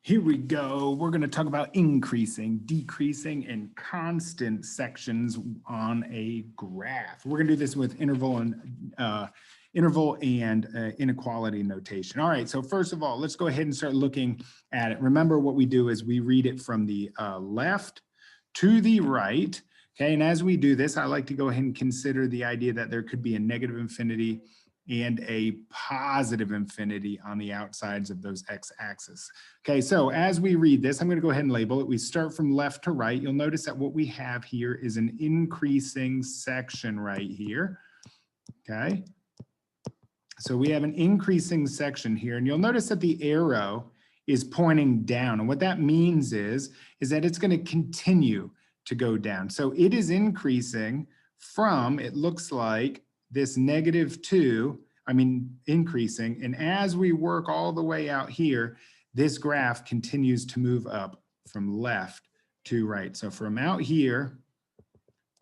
Here we go. We're going to talk about increasing, decreasing, and constant sections on a graph. We're going to do this with interval and inequality notation. All right, so first of all, let's go ahead and start looking at it. Remember what we do is we read it from the left to the right. Okay, and as we do this, I like to go ahead and consider the idea that there could be a negative infinity and a positive infinity on the outsides of those x-axis. Okay, so as we read this, I'm going to go ahead and label it. We start from left to right. You'll notice that what we have here is an increasing section right here. Okay, so we have an increasing section here, and you'll notice that the arrow is pointing down. And what that means is that it's going to continue to go down. So it is increasing from, it looks like, this -2, increasing. And as we work all the way out here, this graph continues to move up from left to right. So from out here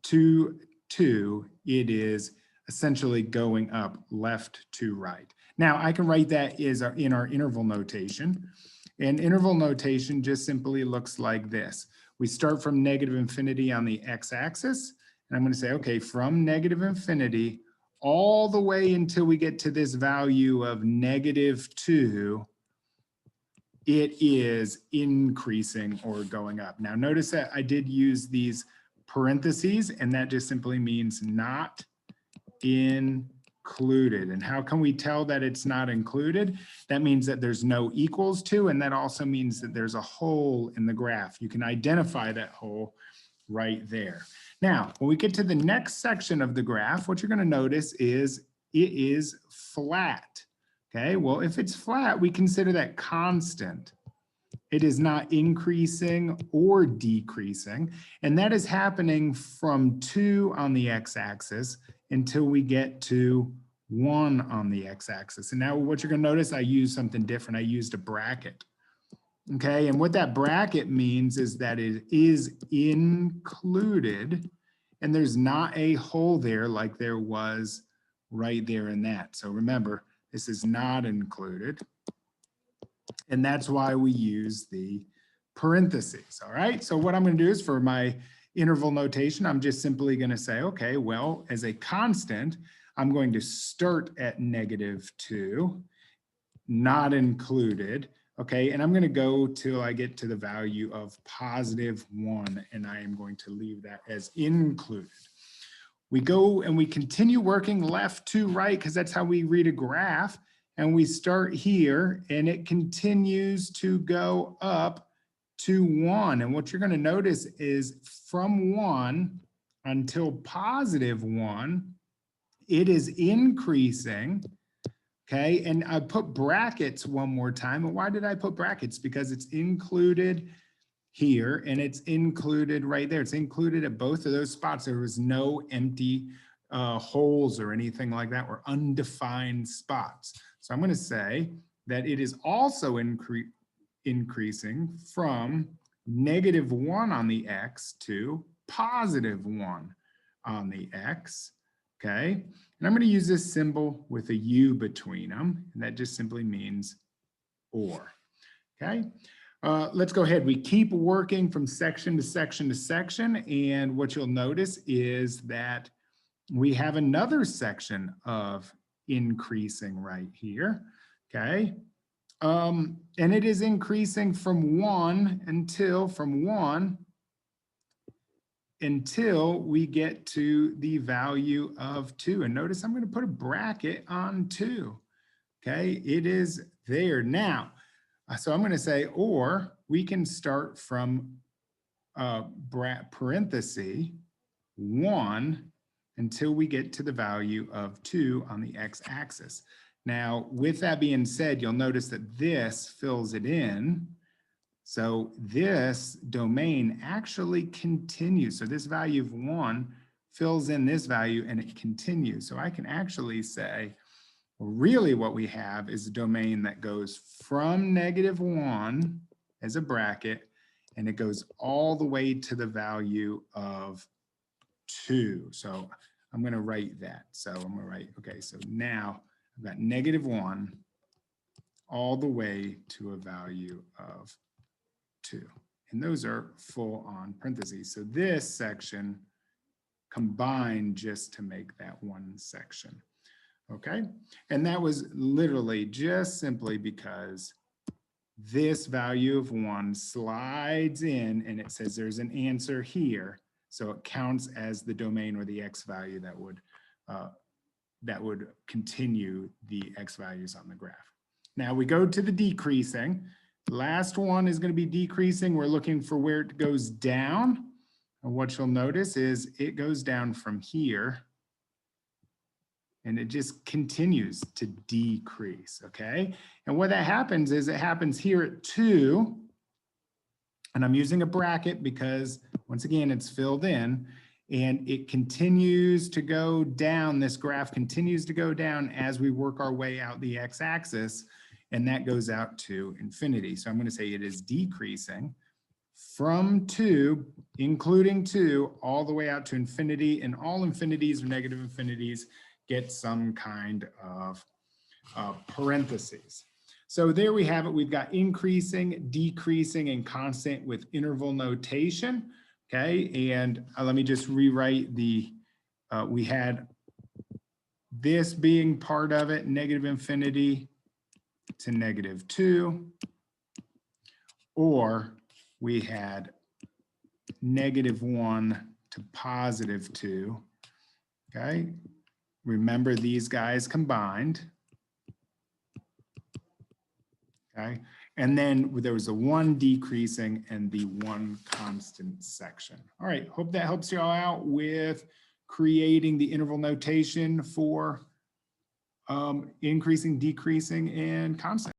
to 2, it is essentially going up left to right. Now I can write that in our interval notation. And interval notation just simply looks like this. We start from negative infinity on the x-axis, and I'm going to say, okay, from negative infinity all the way until we get to this value of -2, it is increasing or going up. Now notice that I did use these parentheses, and that just simply means not included. And how can we tell that it's not included? That means that there's no equals to, and that also means that there's a hole in the graph. You can identify that hole right there. Now, when we get to the next section of the graph, what you're going to notice is it is flat. Okay, well, if it's flat, we consider that constant. It is not increasing or decreasing, and that is happening from 2 on the x-axis until we get to 1 on the x-axis. And now what you're going to notice, I used something different. I used a bracket. Okay, and what that bracket means is that it is included, and there's not a hole there like there was right there in that. So remember, this is not included, and that's why we use the parentheses. All right, so what I'm going to do is for my interval notation, I'm just simply going to say, okay, well, as a constant, I'm going to start at -2, not included. Okay, and I'm going to go till I get to the value of +1, and I am going to leave that as included. We go and we continue working left to right because that's how we read a graph. And we start here, and it continues to go up to 1. And what you're going to notice is from 1 until +1, it is increasing. Okay, and I put brackets one more time. And why did I put brackets? Because it's included here and it's included right there. It's included at both of those spots. There was no empty holes or anything like that, or undefined spots. So I'm going to say that it is also increasing from -1 on the x to +1 on the x. Okay, and I'm going to use this symbol with a U between them, and that just simply means or. Okay, let's go ahead. We keep working from section to section to section, and what you'll notice is that we have another section of increasing right here. Okay, and it is increasing from 1 until we get to the value of 2. And notice I'm going to put a bracket on 2. Okay, it is there. Now, so I'm going to say, or we can start from parenthesis 1 until we get to the value of 2 on the x-axis. Now, with that being said, you'll notice that this fills it in. So this domain actually continues. So this value of 1 fills in this value and it continues. So I can actually say, well, really what we have is a domain that goes from -1 as a bracket, and it goes all the way to the value of 2. So I'm going to write that. So I'm going to write, okay, so now I've got -1 all the way to a value of 2. And those are full on parentheses. So this section combined just to make that one section. Okay, and that was literally just simply because this value of 1 slides in and it says there's an answer here. So it counts as the domain or the X value that would continue the X values on the graph. Now we go to the decreasing. Last one is going to be decreasing. We're looking for where it goes down. And what you'll notice is it goes down from here and it just continues to decrease, okay? And what that happens is it happens here at 2, and I'm using a bracket because once again, it's filled in, and it continues to go down. This graph continues to go down as we work our way out the x-axis, and that goes out to infinity. So I'm going to say it is decreasing from 2, including 2, all the way out to infinity, and all infinities or negative infinities get some kind of parentheses. So there we have it. We've got increasing, decreasing, and constant with interval notation. Okay, and let me just rewrite the, we had this being part of it, negative infinity to negative 2, or we had negative 1 to positive 2, okay? Remember these guys combined, okay? And then there was a 1 decreasing and the 1 constant section. All right, hope that helps you all out with creating the interval notation for increasing, decreasing, and constant.